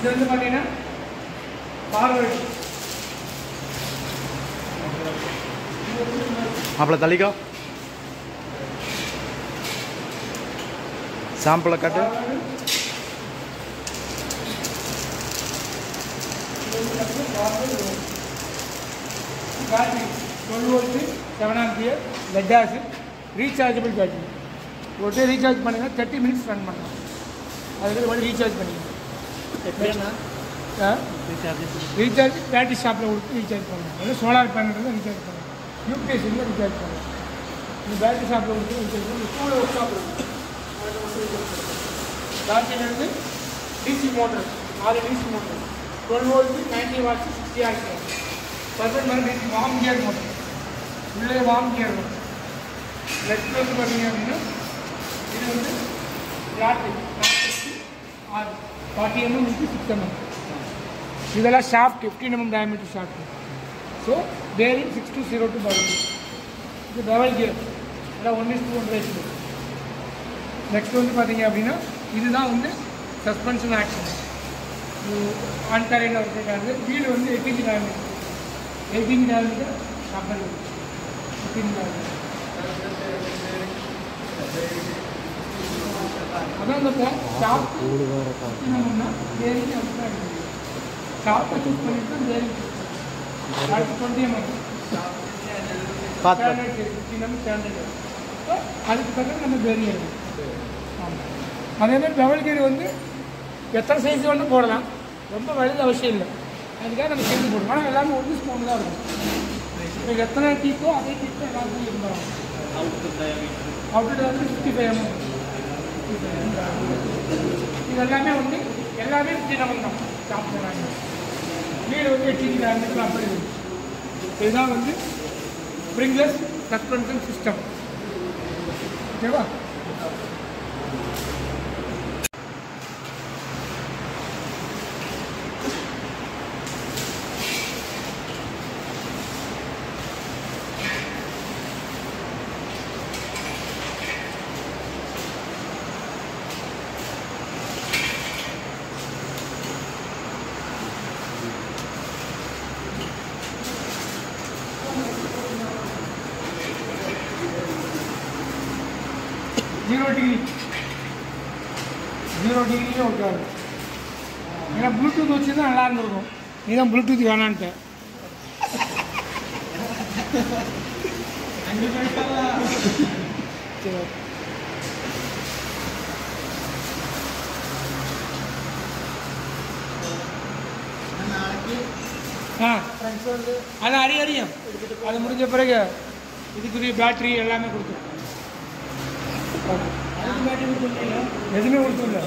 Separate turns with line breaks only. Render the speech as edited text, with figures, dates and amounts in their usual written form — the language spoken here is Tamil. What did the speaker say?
இது வந்து பார்த்தீங்கன்னா ஃபார்வர்டு
மாப்பிள்ள தள்ளிக்கோ சாம்பிளை காட்டு
battery 12 volt 7 ampere lead acid rechargeable battery ஒரு டே ரீசார்ஜ் பண்ணுங்க 30 மினிட்ஸ் ரன் பண்ணலாம் அதுக்கு வந்து ரீசார்ஜ் பண்ணிக்கலாம் ரீசார்ஜ் பேட்டரி ஷாப்பில் கொடுத்து ரீசார்ஜ் பண்ணலாம் அதாவது சோலார் பேனல் தான் ரீசார்ஜ் பண்ணலாம் யூபிஎஸ் இல்லை ரீசார்ஜ் பண்ணலாம் இந்த பேட்டரி ஷாப்பில் கொடுத்து ரீசார்ஜ் பண்ணி ஸ்கூலில் ஒர்க் ஷாப் இருக்குது பேட்டரியிலேருந்து DC motor 4 DC motor 12 volt 90 watts 60 ampere perfect மாதிரி வார்ம் கியர் மோட்டர் உள்ளே வார்ம் கியர் மோட்டர் லெஃப்ட் வந்து பார்த்தீங்க அப்படின்னா இது வந்து பேட்டரி 40 mm into 6 mm இதெல்லாம் shaft 15 mm diameter shaft so bearing 6202 பவல் இது டபுள் கியர் அதான் 1:1 ரேஷியோ நெக்ஸ்ட் வந்து பார்த்தீங்க அப்படின்னா இதுதான் வந்து சஸ்பென்ஷன் ஆக்ஷன் ஆன் தரையில் வச்சுருக்காங்க வீடு வந்து 18 diameter 18 diameter கப்பல் 18 diameter அதான் இந்த ஷாஃப்ட் என்னன்னா பேரிங் ஷாஃப்ட்டை சூஸ் பண்ணிட்டு பேரிங் அடுத்து 20 mm ஸ்டாண்டர்ட் 15 mm ஸ்டாண்டர்ட் அதுக்கு தக்க நம்ம பேரிங் எடுக்கணும் ஆமாம் அதே மாதிரி டபுள் கியர் வந்து எத்தனை சைஸ் வந்து போடலாம் ரொம்ப வலுது அவசியம் இல்லை அதுக்காக நம்ம சேர்ந்து போடுவோம் ஆனால் எல்லாமே ஒன்று ஸ்பூன் தான் இருக்கும் இப்போ எத்தனை டீக்கோ அதே டீக்கோ எல்லாருக்கும் இருந்தாலும் அவுட்டு வந்து 55 mm இது எல்லாமே வந்து எல்லாமே 15 mm தான் சாப்பிட்றாங்க வீடு வந்து 18 diameter அப்படி இருக்குது இதுதான் வந்து ஸ்ப்ரிங்லெஸ் சஸ்பென்ஷன் சிஸ்டம் ஓகேவா जीरो डिग्री ओके ஏன்னா ப்ளூடூத் வச்சுருந்தா நல்லா இருந்திருக்கும் நீ தான் ப்ளூடூத் வேணான்ட்டு அது அறியும் அது முடிஞ்ச பிறகு இதுக்குரிய பேட்டரி எல்லாமே கொடுத்துருக்கோம் எதுவுமே கொடுத்துருல